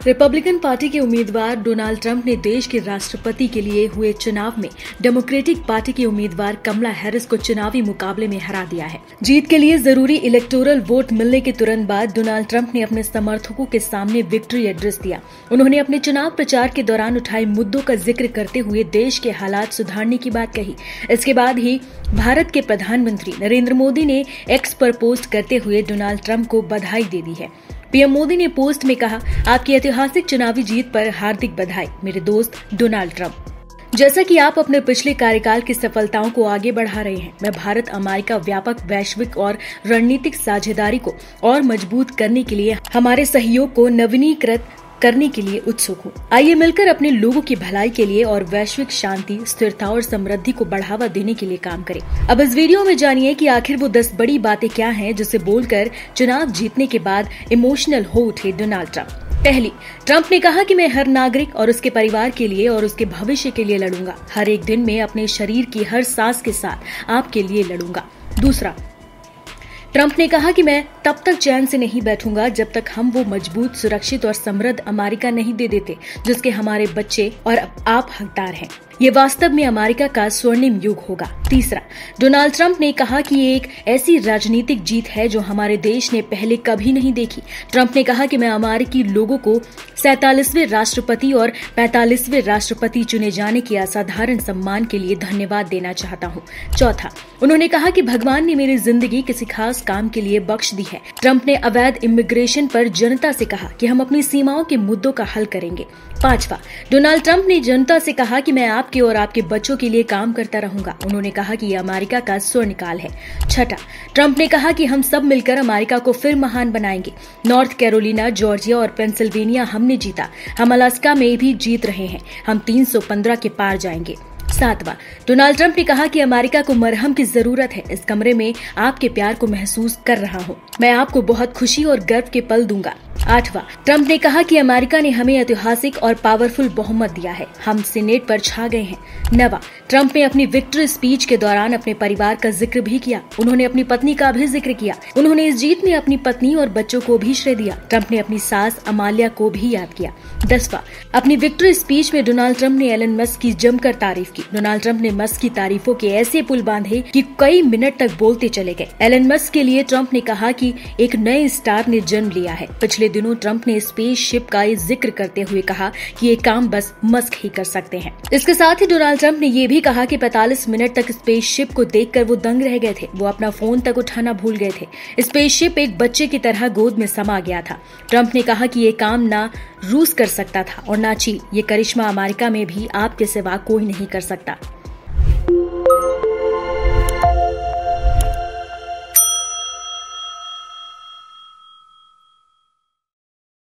Republican party के उम्मीदवार Donald Trump ने देश के राष्ट्रपति के लिए हुए चुनाव में डेमोक्रेटिक पार्टी की उम्मीदवार कमला हैरिस को चुनावी मुकाबले में हरा दिया है। जीत के लिए जरूरी इलेक्टोरल वोट मिलने के तुरंत बाद डोनाल्ड ट्रंप ने अपने समर्थकों के सामने विक्ट्री एड्रेस दिया। उन्होंने अपने चुनाव प्रचार के दौरान उठाए मुद्दों का जिक्र करते हुए देश के हालात सुधारने की बात कही। इसके बाद ही भारत के प्रधानमंत्री नरेंद्र मोदी ने एक्स पर पोस्ट करते हुए डोनाल्ड ट्रंप को बधाई दे दी है। पीएम मोदी ने पोस्ट में कहा, आपकी ऐतिहासिक चुनावी जीत पर हार्दिक बधाई मेरे दोस्त डोनाल्ड ट्रंप। जैसा कि आप अपने पिछले कार्यकाल की सफलताओं को आगे बढ़ा रहे हैं, मैं भारत अमेरिका व्यापक वैश्विक और रणनीतिक साझेदारी को और मजबूत करने के लिए हमारे सहयोग को नवीनीकृत करने के लिए उत्सुक हूँ। आइए मिलकर अपने लोगों की भलाई के लिए और वैश्विक शांति, स्थिरता और समृद्धि को बढ़ावा देने के लिए काम करें। अब इस वीडियो में जानिए कि आखिर वो 10 बड़ी बातें क्या हैं जिसे बोलकर चुनाव जीतने के बाद इमोशनल हो उठे डोनाल्ड ट्रंप। पहली, ट्रंप ने कहा कि मैं हर नागरिक और उसके परिवार के लिए और उसके भविष्य के लिए लड़ूंगा। हर एक दिन में अपने शरीर की हर सांस के साथ आपके लिए लड़ूंगा। दूसरा, ट्रंप ने कहा कि मैं तब तक चैन से नहीं बैठूंगा जब तक हम वो मजबूत, सुरक्षित और समृद्ध अमेरिका नहीं दे देते जिसके हमारे बच्चे और आप हकदार हैं। ये वास्तव में अमेरिका का स्वर्णिम युग होगा। तीसरा, डोनाल्ड ट्रंप ने कहा कि ये एक ऐसी राजनीतिक जीत है जो हमारे देश ने पहले कभी नहीं देखी। ट्रंप ने कहा कि मैं अमेरिकी लोगों को 47वें राष्ट्रपति और 45वें राष्ट्रपति चुने जाने के असाधारण सम्मान के लिए धन्यवाद देना चाहता हूँ। चौथा, उन्होंने कहा कि भगवान ने मेरी जिंदगी किसी खास काम के लिए बख्श दी है। ट्रंप ने अवैध इमिग्रेशन पर जनता से कहा कि हम अपनी सीमाओं के मुद्दों का हल करेंगे। पांचवा, डोनाल्ड ट्रंप ने जनता से कहा कि मैं आपके और आपके बच्चों के लिए काम करता रहूंगा। उन्होंने कहा कि ये अमेरिका का स्वर्णकाल है। छठा, ट्रंप ने कहा कि हम सब मिलकर अमेरिका को फिर महान बनाएंगे। नॉर्थ कैरोलिना, जॉर्जिया और पेंसिल्वेनिया हमने जीता। हम अलास्का में भी जीत रहे हैं। हम 315 के पार जाएंगे। सातवां, डोनाल्ड ट्रंप ने कहा कि अमेरिका को मरहम की जरूरत है। इस कमरे में आपके प्यार को महसूस कर रहा हूँ। मैं आपको बहुत खुशी और गर्व के पल दूंगा। आठवां, ट्रंप ने कहा कि अमेरिका ने हमें ऐतिहासिक और पावरफुल बहुमत दिया है। हम सीनेट पर छा गए हैं। नवां, ट्रंप ने अपनी विक्ट्री स्पीच के दौरान अपने परिवार का जिक्र भी किया। उन्होंने अपनी पत्नी का भी जिक्र किया। उन्होंने इस जीत में अपनी पत्नी और बच्चों को भी श्रेय दिया। ट्रंप ने अपनी सास अमालिया को भी याद किया। 10वां, अपनी विक्ट्री स्पीच में डोनाल्ड ट्रंप ने एलन मस्क की जमकर तारीफ की। डोनाल्ड ट्रंप ने मस्क की तारीफों के ऐसे पुल बांधे कि कई मिनट तक बोलते चले गए। एलन मस्क के लिए ट्रंप ने कहा कि एक नए स्टार ने जन्म लिया है। पिछले दिनों ट्रंप ने स्पेसशिप का जिक्र करते हुए कहा कि ये काम बस मस्क ही कर सकते हैं। इसके साथ ही डोनाल्ड ट्रंप ने ये भी कहा कि 45 मिनट तक स्पेसशिप को देखकर वो दंग रह गए थे। वो अपना फोन तक उठाना भूल गए थे। स्पेसशिप एक बच्चे की तरह गोद में समा गया था। ट्रंप ने कहा कि ये काम ना रूस कर सकता था और ना चीन। ये करिश्मा अमेरिका में भी आपके सिवा कोई नहीं कर सकता।